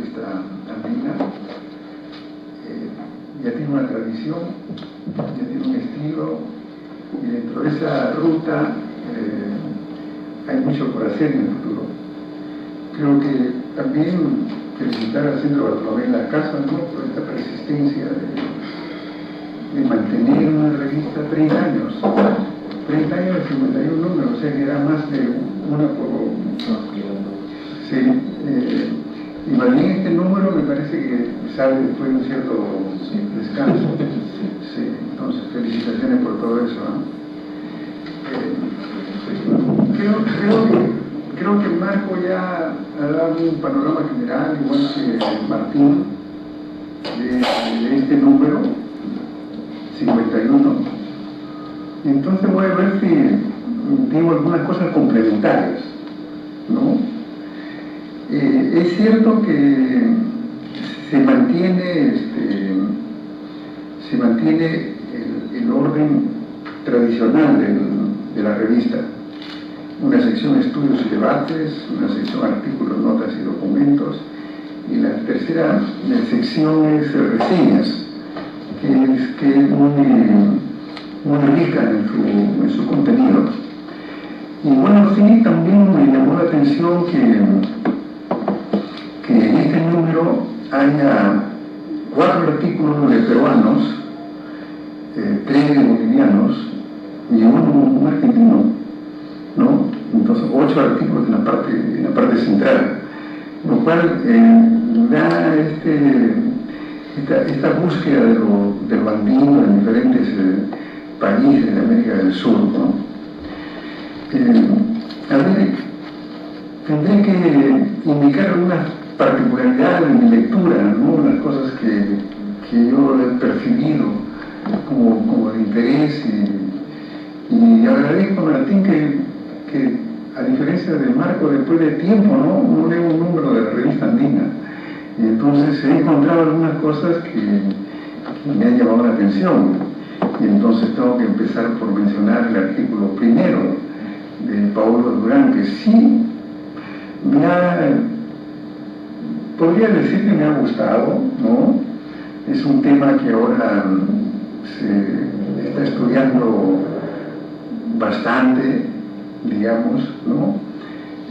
revista andina. Ya tiene una tradición, ya tiene un estilo, y dentro de esa ruta hay mucho por hacer en el futuro. Creo que también felicitar al Centro Bartolomé Lacasa, ¿no?, por esta persistencia de mantener una revista 30 años. 30 años de 51 números, o sea que era más de una por... Sí, y más bien este número me parece que sale después de un cierto descanso. Sí, entonces felicitaciones por todo eso, ¿no? Creo que Marco ya ha dado un panorama general, igual que Martín, de este número 51. Entonces voy a ver si digo algunas cosas complementarias, ¿no? Es cierto que se mantiene el orden tradicional de la revista. Una sección estudios y debates, una sección artículos, notas y documentos, y la tercera sección es reseñas, que es muy rica en su contenido. Y bueno, sí, también me llamó la atención que en este número haya 4 artículos de peruanos, 3 de bolivianos y un argentino, ¿no? Entonces 8 artículos en la parte central, lo cual da esta búsqueda del andino en diferentes países de América del Sur, ¿no? A ver, tendré que indicar algunas particularidades de mi lectura, ¿no?, las cosas que yo he percibido como de interés, y agradezco a Martín que a diferencia de Marco, después de tiempo, no leo un número de la revista andina, y entonces he encontrado algunas cosas que me han llamado la atención, y entonces tengo que empezar por mencionar el artículo primero de Paulo Durán, que sí podría decir que me ha gustado, ¿no? Es un tema que ahora se está estudiando bastante, digamos, ¿no?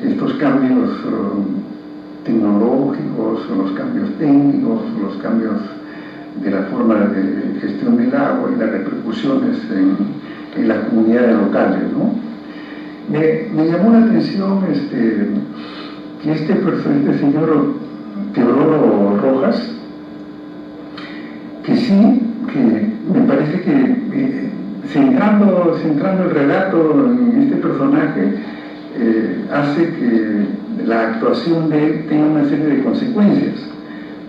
Estos cambios tecnológicos, los cambios técnicos, los cambios de la forma de gestión del agua y las repercusiones en las comunidades locales, ¿no? Me llamó la atención que este señor Teodoro Rojas, que sí, que me parece que centrando el relato en este personaje, hace que la actuación de él tenga una serie de consecuencias.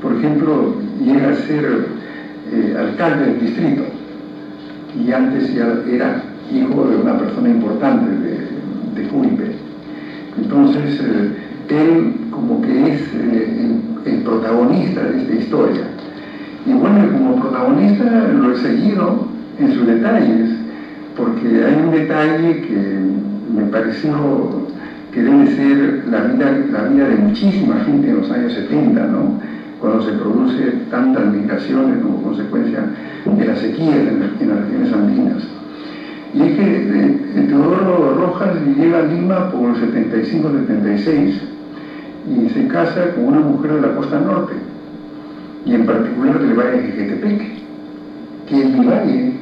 Por ejemplo, llega a ser alcalde del distrito, y antes ya era hijo de una persona importante de Cúripe. Entonces, él como que es el protagonista de esta historia. Y bueno, como protagonista lo he seguido en sus detalles, porque hay un detalle que me pareció que debe ser la vida de muchísima gente en los años 70, ¿no?, cuando se produce tantas migraciones como consecuencia de la sequía en las regiones andinas. Y es que Teodoro Rojas llega a Lima por el 75-76 y se casa con una mujer de la costa norte, y en particular del Valle de Jequetepeque, que es mi valle,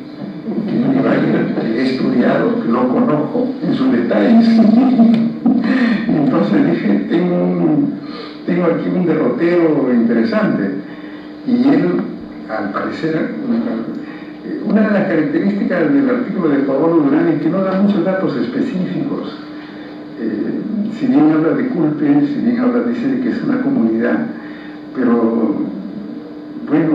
que he estudiado, que lo conozco en sus detalles. Entonces dije, tengo aquí un derrotero interesante. Y él, al parecer, una de las características del artículo de Paulo Durán es que no da muchos datos específicos. Si bien habla de Culpe, si bien dice que es una comunidad, pero bueno,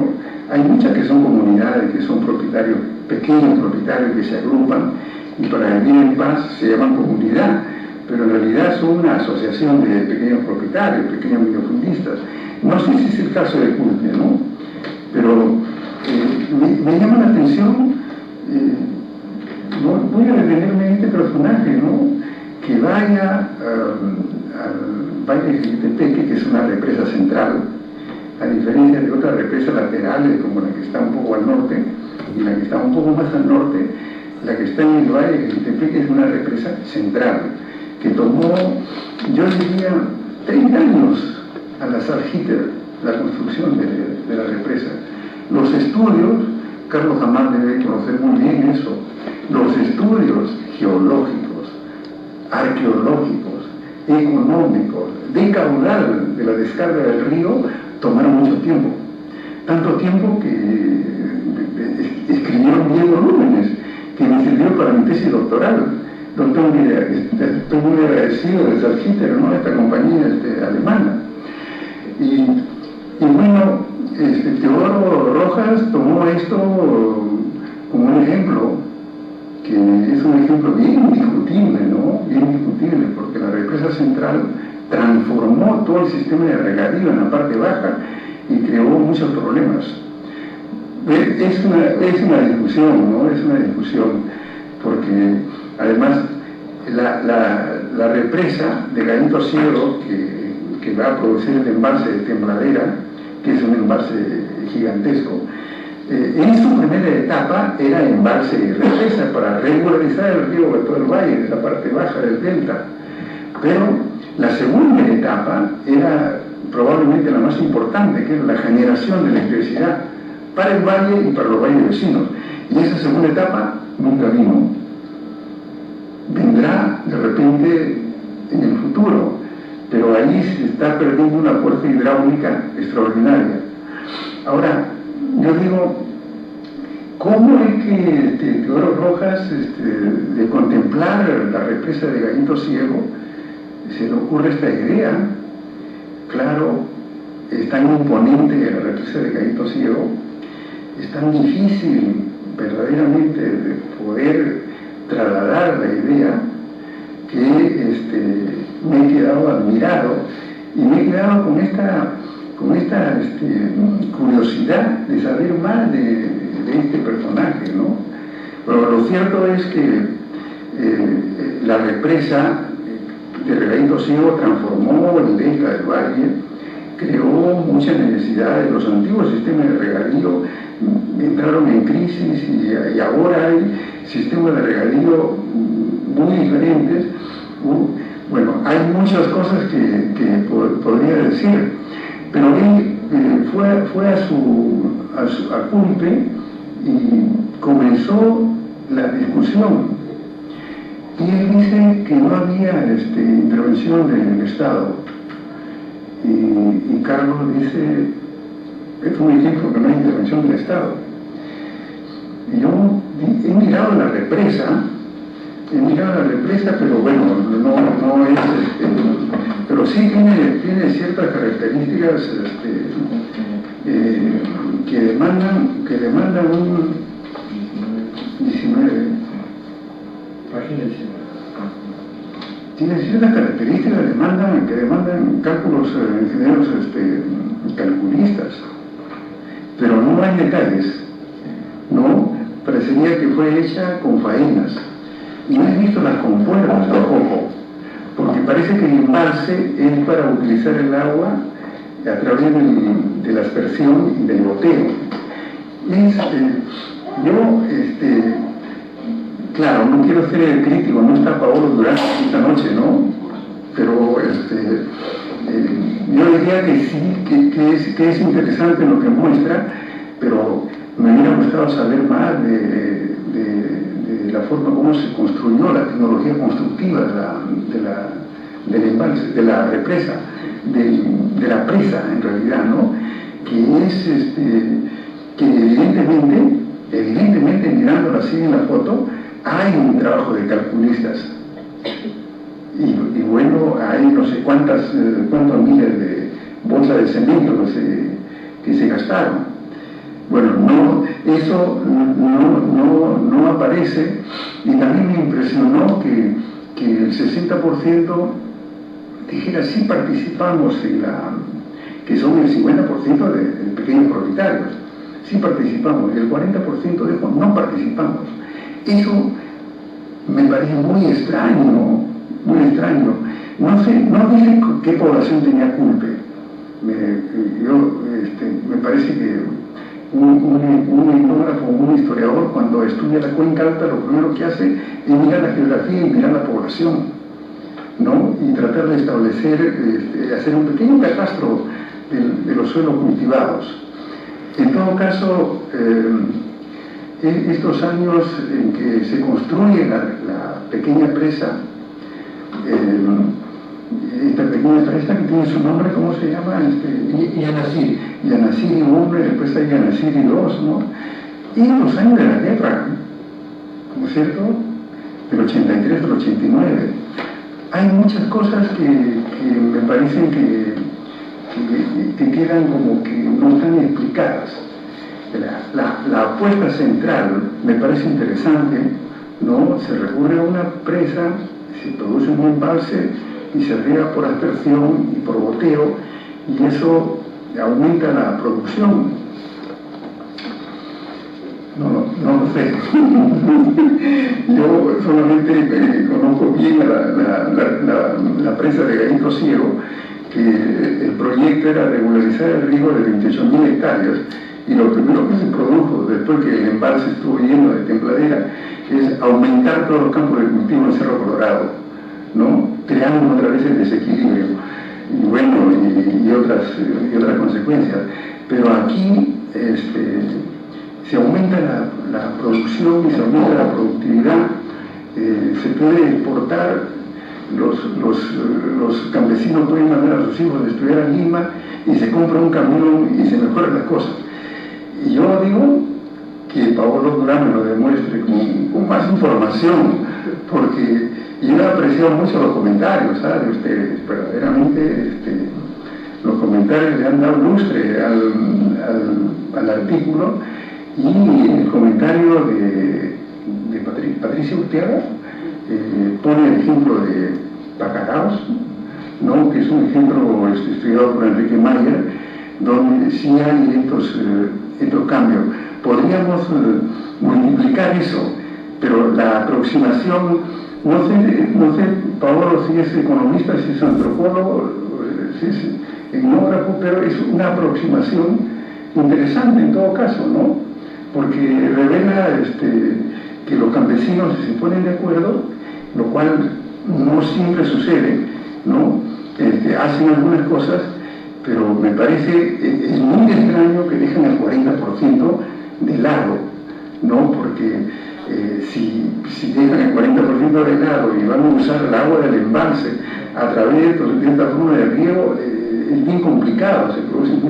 hay muchas que son comunidades, que son propietarios, pequeños propietarios que se agrupan y para vivir en paz se llaman comunidad, pero en realidad son una asociación de pequeños propietarios, pequeños minifundistas. No sé si es el caso de Culpe, ¿no? Pero me llama la atención, voy a detenerme en este personaje, ¿no?, que vaya al Valle de Jequetepeque, que es una represa central, diferencia de otras represas laterales, como la que está un poco al norte y la que está un poco más al norte, la que está en el valle de Ixtepeque es una represa central, que tomó, yo diría, 30 años al azar Hitler, la construcción de la represa. Los estudios, Carlos Hamán debe conocer muy bien eso, los estudios geológicos, arqueológicos, económicos, de caudal de la descarga del río, tomaron mucho tiempo. Tanto tiempo que escribieron 10 volúmenes, que me sirvió para mi tesis doctoral. Estoy muy agradecido de Salzgitter, ¿no? Esta compañía alemana. Y bueno, Teodoro Rojas tomó esto como un ejemplo, que es un ejemplo bien discutible, ¿no? Bien discutible, porque la represa central transformó todo el sistema de regadío en la parte baja y creó muchos problemas. Es una discusión, ¿no? Es una discusión, porque además la represa de Gallito Ciego, que va a producir el embalse de Tembladera, que es un embalse gigantesco, en su primera etapa era embalse y represa para regularizar el río de todo el valle, de la parte baja del delta. Pero la segunda etapa era probablemente la más importante, que era la generación de electricidad para el valle y para los valles vecinos. Y esa segunda etapa nunca vino. Vendrá de repente en el futuro, pero ahí se está perdiendo una fuerza hidráulica extraordinaria. Ahora, yo digo, ¿cómo es que Teodoro Rojas, de contemplar la represa de Gallito Ciego, se le ocurre esta idea? Claro, es tan imponente la represa de Gallito Ciego, es tan difícil verdaderamente de poder trasladar la idea, que me he quedado admirado y me he quedado con esta curiosidad de saber más de este personaje, ¿no? Pero lo cierto es que la represa de Gallito Ciego transformó el delta del valle, creó muchas necesidades. Los antiguos sistemas de regadío entraron en crisis y ahora hay sistemas de regadío muy diferentes. Bueno, hay muchas cosas que podría decir, pero él fue a Cumpe y comenzó la discusión. Y él dice que no había intervención del Estado. Y Carlos dice, es un ejemplo que no hay intervención del Estado. Y yo he mirado la represa, pero bueno, no es, pero sí tiene ciertas características que demandan un 19. Página 19. Tiene ciertas características que demandan cálculos, ingenieros calculistas, pero no hay detalles, ¿no? Parecería que fue hecha con faenas. Y no he visto las compuertas tampoco, porque parece que el embalse es para utilizar el agua a través de la aspersión y del goteo. Claro, no quiero ser el crítico, no está Paolo Durán esta noche, ¿no? Pero yo diría que sí, que es interesante lo que muestra, pero me hubiera gustado saber más de la forma como se construyó la tecnología constructiva del embalse, de la represa, de la presa en realidad, ¿no? Que es que evidentemente mirándola así en la foto, hay un trabajo de calculistas. Y bueno, hay no sé cuántos miles de bolsas de cemento que se gastaron. Bueno, eso no aparece, y también me impresionó que el 60% dijera sí participamos que son el 50% de pequeños propietarios, sí participamos, y el 40% dijo no participamos. Eso me parece muy extraño, muy extraño. No sé qué población tenía Cumpe, Me parece que un etnógrafo, un historiador, cuando estudia la cuenca alta, lo primero que hace es mirar la geografía y mirar la población, ¿no? Y tratar de establecer, hacer un pequeño catastro de los suelos cultivados. En todo caso, estos años en que se construye la pequeña presa, esta pequeña presa que tiene su nombre, ¿cómo se llama? Yanaciri. Yanaciri 1 y después hay Yanaciri 2, ¿no? Y en los años de la guerra, ¿no es cierto? Del 83 al 89. Hay muchas cosas que me parecen que quedan como que no están explicadas. La apuesta central me parece interesante, ¿no? Se recurre a una presa, se produce un embalse y se riega por aspersión y por goteo, y eso aumenta la producción. No lo sé. Yo solamente conozco bien la presa de Gallito Ciego, que el proyecto era regularizar el riego de 28.000 hectáreas, y lo primero que se produjo después que el embalse estuvo lleno de templadera es aumentar todos los campos de cultivo en Cerro Colorado, ¿no? Creando otra vez el desequilibrio y bueno, y otras consecuencias. Pero aquí se aumenta la producción y se aumenta la productividad, se puede exportar, los campesinos pueden mandar a sus hijos a estudiar a Lima y se compra un camión y se mejoran las cosas. Y yo digo que Paolo Durán me lo demuestre con más información, porque yo he apreciado mucho los comentarios, ¿sabes? De ustedes, verdaderamente los comentarios le han dado lustre al artículo, y el comentario de Patricia Urteaga pone el ejemplo de Pacaraos, ¿no? Que es un ejemplo estudiado por Enrique Mayer, donde sí hay estos cambios. Podríamos multiplicar eso, pero la aproximación, no sé, Paolo, si es economista, si es antropólogo, si es etnógrafo, pero es una aproximación interesante en todo caso, ¿no? Porque revela que los campesinos se ponen de acuerdo, lo cual no siempre sucede, ¿no? Hacen algunas cosas, pero me parece, es muy extraño que dejen el 40% de lado, ¿no? Porque si dejan el 40% de lado y van a usar el agua del embalse a través de esta forma de riego, es bien complicado, se producen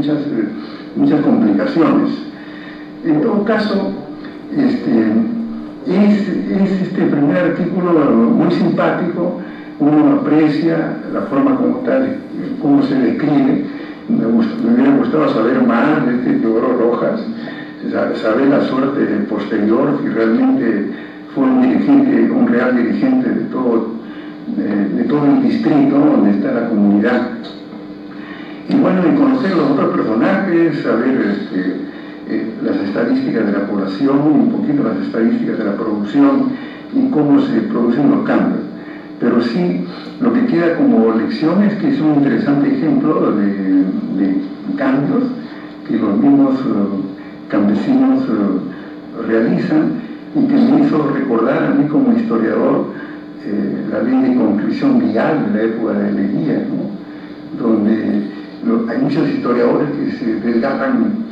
muchas complicaciones. En todo caso, es este primer artículo muy simpático, uno aprecia la forma como tal, cómo se describe. Me hubiera gustado saber más de Teodoro Rojas, saber la suerte posterior, si realmente fue un real dirigente de todo el distrito donde está la comunidad. Y bueno, y conocer los otros personajes, saber las estadísticas de la población, un poquito las estadísticas de la producción y cómo se producen los cambios. Pero sí, lo que queda como lección es que es un interesante ejemplo de cambios que los mismos campesinos realizan, y que me hizo recordar a mí como historiador la ley de conscripción vial de la época de Leguía, ¿no? Donde hay muchos historiadores que se desgarran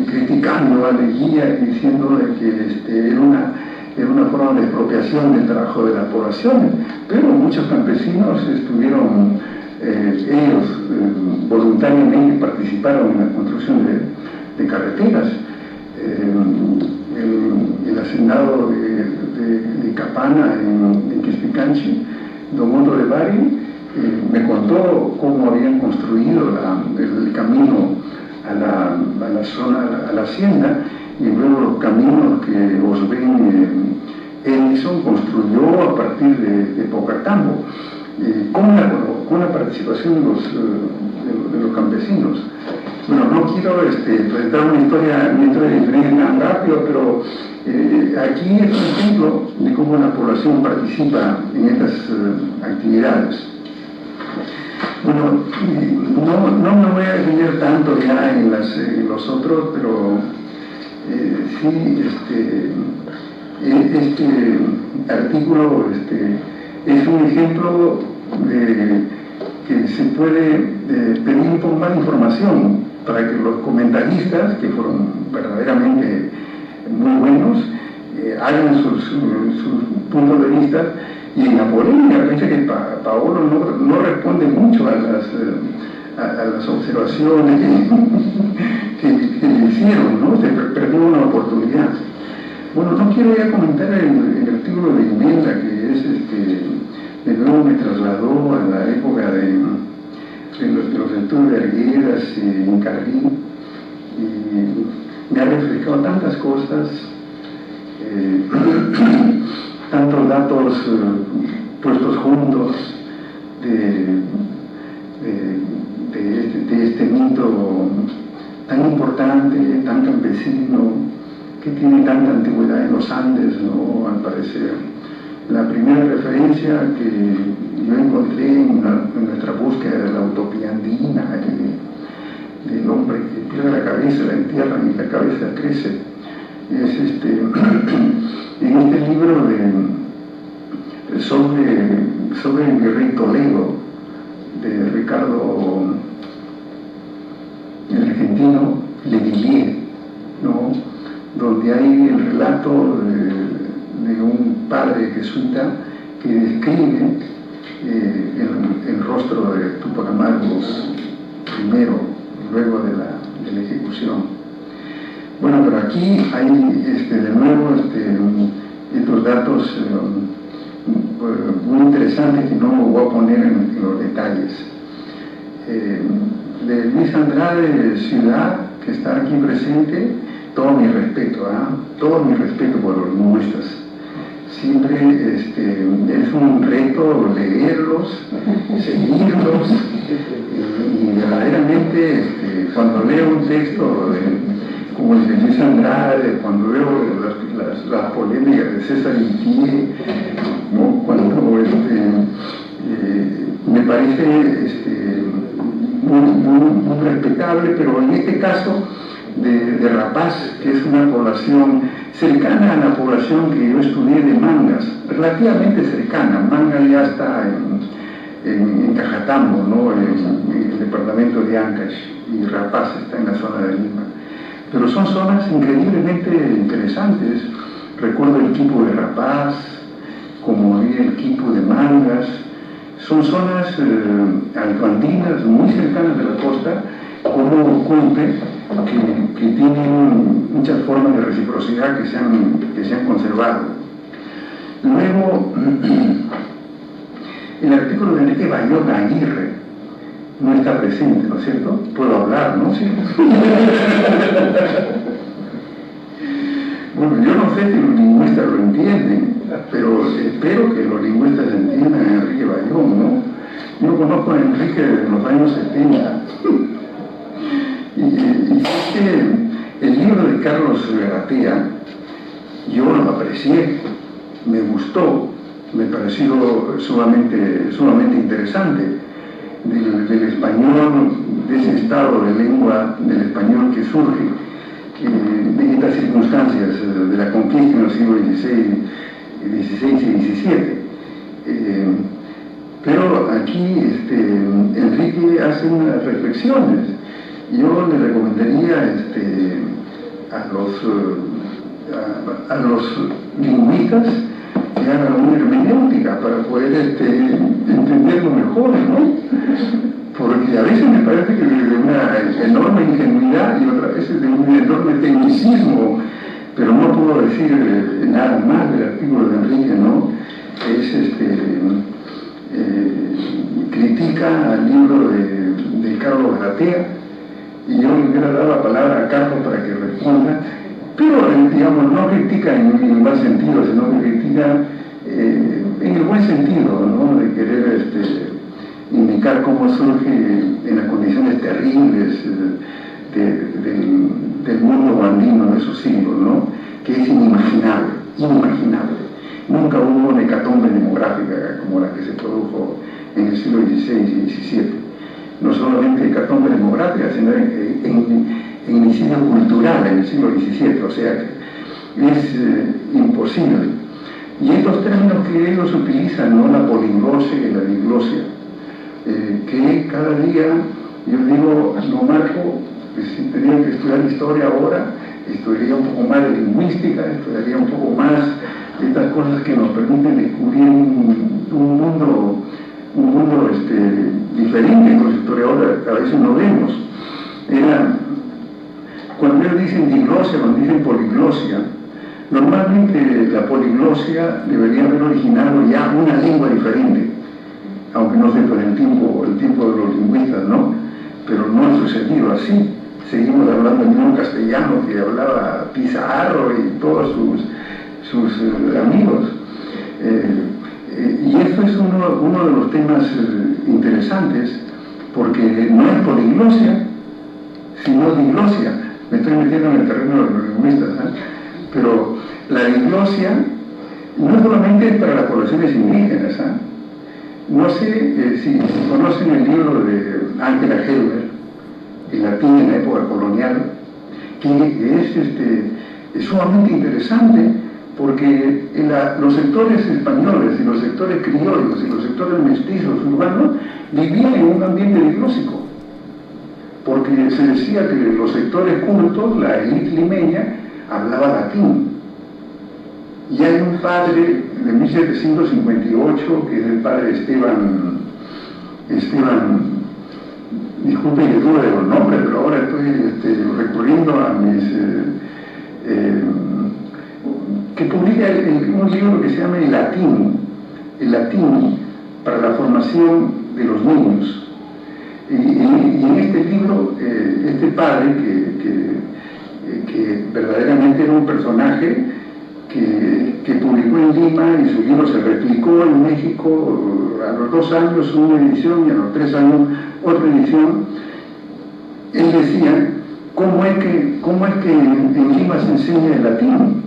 criticando a Leguía y diciendo que era una forma de expropiación del trabajo de las poblaciones, pero muchos campesinos estuvieron, ellos voluntariamente participaron en la construcción de carreteras. El hacendado de Capana en Quispicanchi, don Otto de Bari, me contó cómo habían construido el camino a la zona, a la hacienda, y luego los caminos que Osben Edison construyó a partir de Pocatambo, con la participación de los campesinos. Bueno, no quiero presentar una historia diferente tan rápido, pero aquí es un ejemplo de cómo la población participa en estas actividades. Bueno, no me voy a detener tanto ya en los otros, pero sí, este artículo es un ejemplo de que se puede pedir un poco más de información para que los comentaristas, que fueron verdaderamente muy buenos, hagan sus puntos de vista. Y en la polémica, parece que Paolo no responde mucho a las observaciones que le hicieron, ¿no? Se perdió una oportunidad. Bueno, no quiero ya comentar el artículo de Imelda, que es de nuevo me trasladó a la época de los estudios de Arguedas y Incarrí, y me ha refrescado tantas cosas, tantos datos puestos juntos de este mito tan importante, tan campesino, que tiene tanta antigüedad en los Andes, ¿no? Al parecer. La primera referencia que yo encontré en nuestra búsqueda de la utopía andina, del hombre que pierde la cabeza, la entierran y la cabeza crece, es en este libro sobre el virrey Toledo, de Ricardo, el argentino, Leguillier, ¿no? Donde hay el relato de un padre jesuita que describe el rostro de Túpac Amaru primero, luego de la ejecución. Bueno, pero aquí hay de nuevo estos datos muy interesantes que no me voy a poner en los detalles. De Luis Andrade Ciudad, que está aquí presente, todo mi respeto, todo mi respeto por los lingüistas. Siempre es un reto leerlos, seguirlos, y verdaderamente cuando leo un texto como el de Luis Andrade, cuando veo las polémicas de César Itier, ¿no? Cuando me parece muy respetable, pero en este caso de Rapaz, que es una población cercana a la población que yo estudié de Mangas, relativamente cercana. Mangas ya está en Cajatambo, ¿no? En el departamento de Ancash, y Rapaz está en la zona de Lima. Pero son zonas increíblemente interesantes. Recuerdo el Quipu de Rapaz, como el Quipu de Mangas. Son zonas altoandinas muy cercanas de la costa, como Cumpe, que tienen muchas formas de reciprocidad que se han conservado. Luego, el artículo de Enrique Bayona Aguirre no está presente, ¿no es cierto? Puedo hablar, ¿no? Sí. Bueno, yo no sé si los lingüistas lo entienden, pero espero que los lingüistas entiendan a Enrique Bayón, ¿no? Yo conozco a Enrique desde los años 70. Y el libro de Carlos Garatea, yo lo aprecié, me gustó, me pareció sumamente interesante, del español, de ese estado de lengua del español que surge en estas circunstancias de la conquista en los siglos XVI y XVII. Pero aquí Enrique hace unas reflexiones. Yo le recomendaría a los lingüistas que hagan una hermenéutica para poder entenderlo mejor, ¿no? Porque a veces me parece que de una enorme ingenuidad y otras veces de un enorme tecnicismo, pero no puedo decir nada más del artículo de Enrique, ¿no? Critica al libro de Carlos Garatea, y yo le hubiera dado la palabra a Carlos para que responda, pero digamos, no critica en el mal sentido, sino que critica en el buen sentido, ¿no? De querer indicar cómo surge en las condiciones terribles del mundo andino de esos siglos, ¿no? Que es inimaginable. Nunca hubo una hecatombe demográfica como la que se produjo en el siglo XVI y XVII. no solamente hecatombe demográfica, sino en el siglo cultural, en el siglo XVII, o sea que es imposible. Y estos términos que ellos utilizan, ¿no? La poliglosia y la diglosia, que cada día, yo digo, no, Marco, si tenía que estudiar historia ahora, estudiaría un poco más de lingüística, estudiaría un poco más de estas cosas que nos permiten descubrir un mundo diferente que los historiadores a veces no vemos. Cuando ellos dicen diglosia, cuando dicen poliglosia, normalmente la poliglosia debería haber originado ya una lengua diferente, aunque no sé por el tiempo de los lingüistas, ¿no? Pero no ha sucedido así. Seguimos hablando el mismo castellano que hablaba Pizarro y todos sus amigos. Y esto es uno de los temas interesantes, porque no es poliglosia, sino diglosia. Me estoy metiendo en el terreno de los lingüistas, ¿eh? Pero la diglosia no solamente es para las poblaciones indígenas, ¿eh? No sé si conocen el libro de Ángela Helber, El latín en la época colonial, que es sumamente interesante, porque los sectores españoles y los sectores criollos y los sectores mestizos urbanos vivían en un ambiente diglósico, porque se decía que los sectores cultos, la élite limeña, hablaba latín. Y hay un padre de 1758, que es el padre Esteban, disculpe que dude de los nombres, pero ahora estoy recurriendo a mis... que publica un libro que se llama El latín para la formación de los niños. Y en este libro, este padre, que verdaderamente era un personaje que publicó en Lima, y su libro se replicó en México a los 2 años una edición y a los 3 años otra edición. Él decía, ¿cómo es que en Lima se enseña el latín?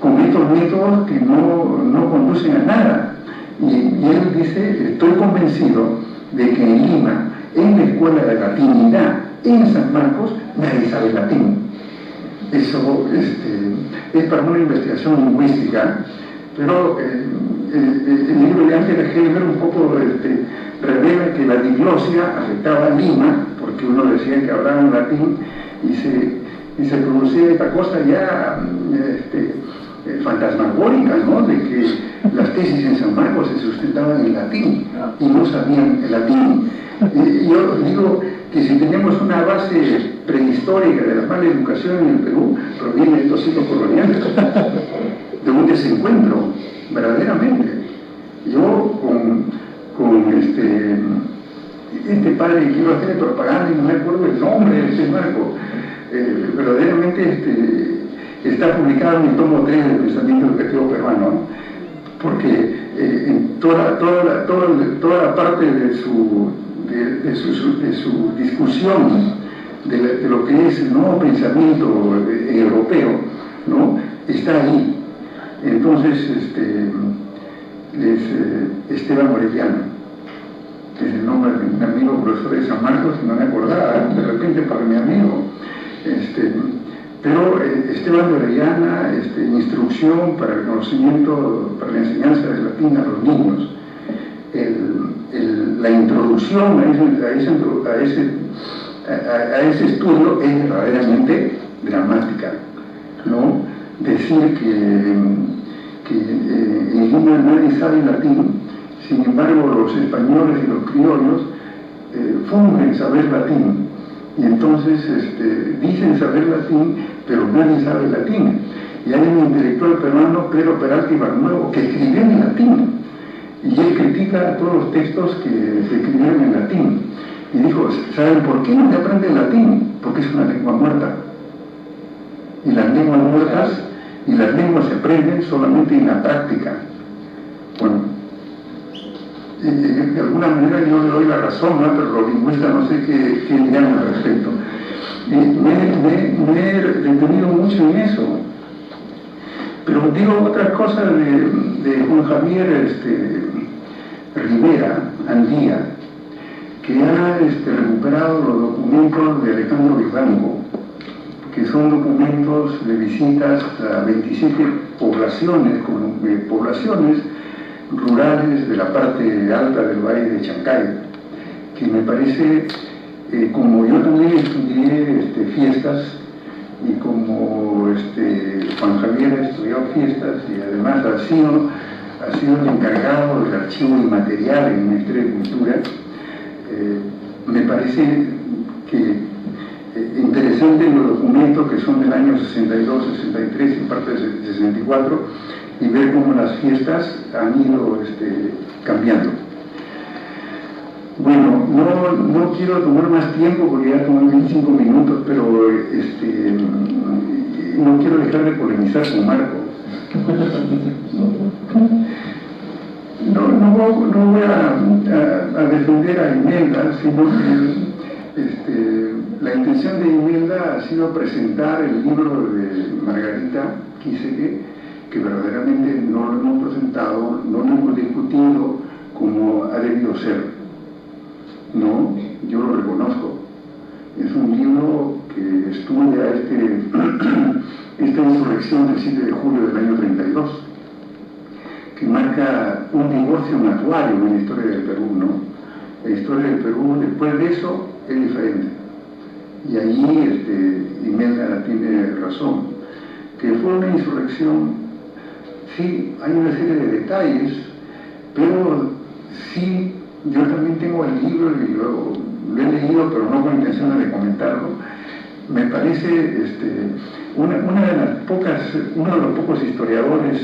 Con estos métodos que no conducen a nada. Y él dice, estoy convencido de que en Lima, en la escuela de latinidad, en San Marcos, nadie sabe latín. Eso es para una investigación lingüística, pero el libro de Ángela Helber un poco revela que la diglosia afectaba a Lima, porque uno decía que hablaban latín y se producía esta cosa ya fantasmagórica, ¿no? De que las tesis en San Marcos se sustentaban en latín y no sabían el latín. Yo digo que si tenemos una base prehistórica de la mala educación en el Perú, proviene de estos siglos coloniales, de un desencuentro, verdaderamente. Yo con este padre que iba a hacer propaganda y no me acuerdo el nombre de ese Marco, verdaderamente está publicado en el tomo 3 del Pensamiento Educativo Peruano, ¿no? Porque en toda la parte de su discusión de lo que es el nuevo pensamiento europeo, ¿no? Está ahí. Entonces, Esteban Orellana, que es el nombre de mi amigo profesor de San Marcos, no me acordaba, de repente para mi amigo. Pero Esteban de Orellana, instrucción para el conocimiento, para la enseñanza del latín a los niños. La introducción a ese estudio es verdaderamente dramática, ¿no? Decir que en Lima nadie sabe latín, sin embargo los españoles y los criollos fungen saber latín, y entonces dicen saber latín, pero nadie sabe latín. Y hay un intelectual peruano, Pedro Peralta Ibarnuevo, que escribió en latín, y él critica todos los textos que se escribieron en latín, y dijo, ¿saben por qué no se aprende el latín? Porque es una lengua muerta, y las lenguas muertas y las lenguas se aprenden solamente en la práctica. Bueno, de alguna manera yo le doy la razón, ¿no? Pero los lingüistas no sé qué dirán al respecto. Me he detenido mucho en eso. Pero digo otra cosa de Juan Javier Rivera Andía, que ha recuperado los documentos de Alejandro Vivanco, que son documentos de visitas a 27 poblaciones rurales de la parte alta del valle de Chancay, que me parece, como yo también estudié fiestas, y como Juan Javier ha estudiado fiestas y además ha sido el encargado del archivo inmaterial en el Ministerio de Cultura, me parece que interesante los documentos que son del año 62, 63 y parte de 64, y ver cómo las fiestas han ido cambiando. Bueno, no quiero tomar más tiempo porque ya tomé 25 minutos, pero no quiero dejar de polemizar con Marco. No voy a defender a Imelda, sino que la intención de Imelda ha sido presentar el libro de Margarita Quisque, que verdaderamente no lo hemos presentado, no lo hemos discutido como ha debido ser. No, yo lo reconozco. Es un libro que estudia esta insurrección del 7 de julio del año 32, que marca un divorcio natuario en la historia del Perú, ¿no? La historia del Perú, después de eso, es diferente. Y ahí Imelda tiene razón, que fue una insurrección. Sí, hay una serie de detalles, pero sí, yo también tengo el libro y lo he leído, pero no con intención de comentarlo. Me parece uno de los pocos historiadores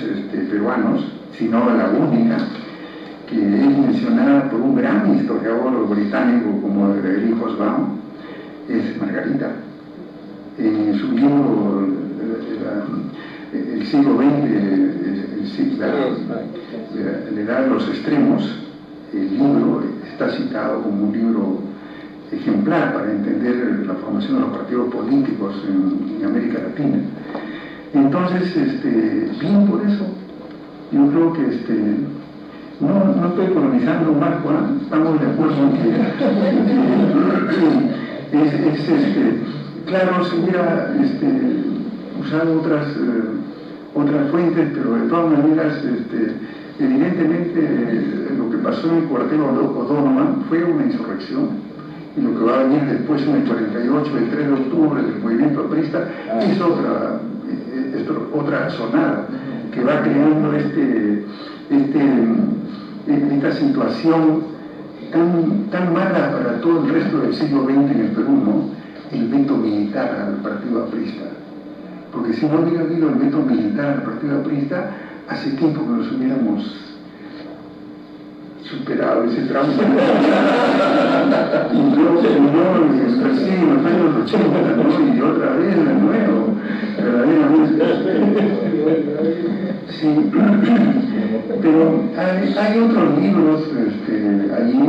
peruanos, si no la única, que es mencionada por un gran historiador británico como Eric Hobsbawm, es Margarita. En su libro el siglo XX, la edad de los extremos, el libro está citado como un libro ejemplar para entender la formación de los partidos políticos en América Latina. Entonces, bien por eso, yo creo que no estoy colonizando Marco, estamos de acuerdo en que claro, se hubiera usado otras fuentes, pero de todas maneras, evidentemente lo que pasó en el cuartel O'Donovan fue una insurrección, y lo que va a venir después en el 48, el 3 de octubre del movimiento aprista, es otra sonada que va creando esta situación tan mala para todo el resto del siglo XX en el Perú, ¿no? El veto militar al partido aprista. Porque si no hubiera habido el veto militar al partido aprista, hace tiempo que nos hubiéramos superado ese trauma. Incluso recién en los años 80, ¿no? Y otra vez de nuevo, verdaderamente. Sí, pero hay otros libros allí.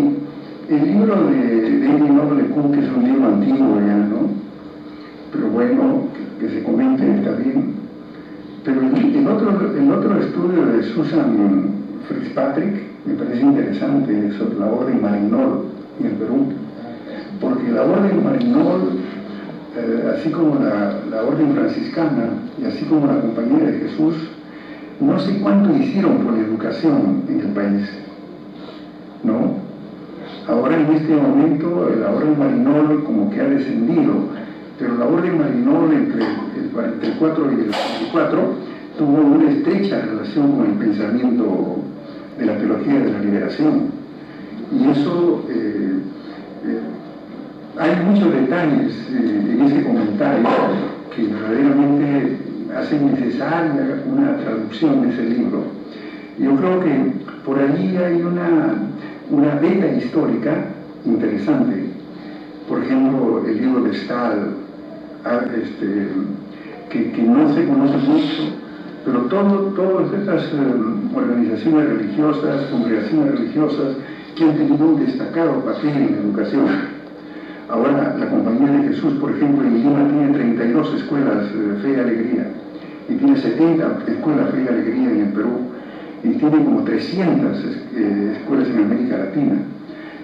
El libro de David Noble Cook es un libro antiguo ya, ¿no? Pero bueno, que se comente está bien. Pero el otro estudio de Susan Fitzpatrick me parece interesante sobre la Orden Marignol en el Perú, porque la Orden Marignol, así como la Orden Franciscana y así como la Compañía de Jesús, no sé cuánto hicieron por la educación en el país, ¿no? Ahora en este momento la Orden Marignol como que ha descendido, pero la Orden Marignol entre el 44 y el 44 tuvo una estrecha relación con el pensamiento de la teología de la liberación. Y eso, hay muchos detalles en ese comentario que verdaderamente hacen necesaria una traducción de ese libro. Yo creo que por allí hay una veta histórica interesante. Por ejemplo, el libro de Stahl, que no se conoce mucho, pero todas estas organizaciones religiosas, congregaciones religiosas, que han tenido un destacado papel en la educación. Ahora, la Compañía de Jesús, por ejemplo, en Lima tiene 32 escuelas Fe y Alegría, y tiene 70 escuelas Fe y Alegría en el Perú, y tiene como 300 escuelas en América Latina.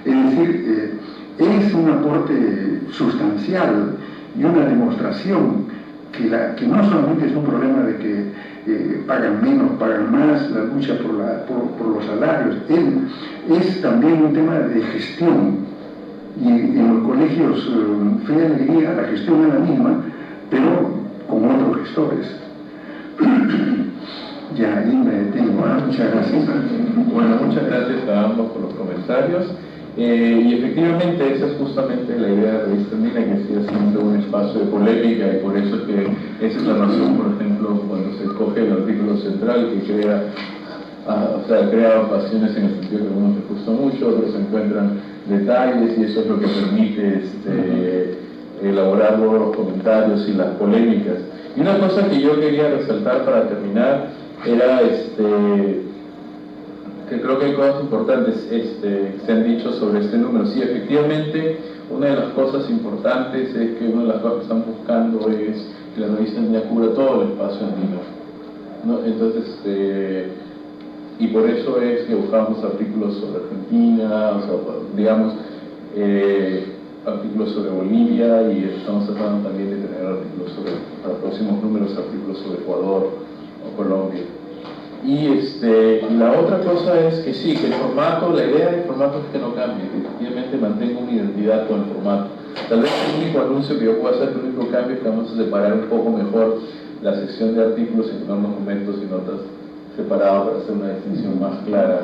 Es decir, es un aporte sustancial y una demostración que no solamente es un problema de que pagan menos, pagan más, la lucha por los salarios, es también un tema de gestión. Y en los colegios, fe y alegría, la gestión es la misma, pero con otros gestores. Ya ahí me detengo. Muchas gracias. Bueno, muchas gracias a ambos por los comentarios. Y efectivamente esa es justamente la idea de Revista Andina, que siga siendo un espacio de polémica, y por eso es que esa es la razón, por ejemplo, cuando se escoge el artículo central que crea pasiones en el sentido que a algunos les gusta mucho, otros encuentran detalles, y eso es lo que permite elaborar luego los comentarios y las polémicas. Y una cosa que yo quería resaltar para terminar era que creo que hay cosas importantes que se han dicho sobre este número. Sí, efectivamente, una de las cosas importantes es que una de las cosas que están buscando es que la revista Andina cubra todo el espacio andino, ¿no? Entonces, y por eso es que buscamos artículos sobre Argentina, o sea, digamos, artículos sobre Bolivia, y estamos tratando también de tener artículos para próximos números, artículos sobre Ecuador o Colombia. Y la otra cosa es que sí, que el formato, la idea del formato es que no cambie, que efectivamente mantenga una identidad con el formato. Tal vez el único anuncio que yo pueda hacer, el único cambio es que vamos a separar un poco mejor la sección de artículos en unos documentos y notas separados para hacer una distinción más clara,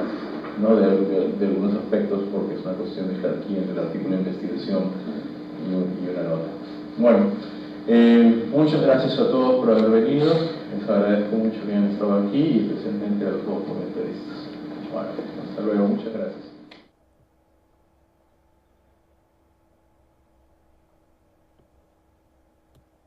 ¿no? de algunos aspectos, porque es una cuestión de jerarquía entre el artículo de investigación y una nota. Bueno, muchas gracias a todos por haber venido. Les agradezco mucho que hayan estado aquí, y especialmente a los dos comentaristas. Bueno, hasta luego, muchas gracias.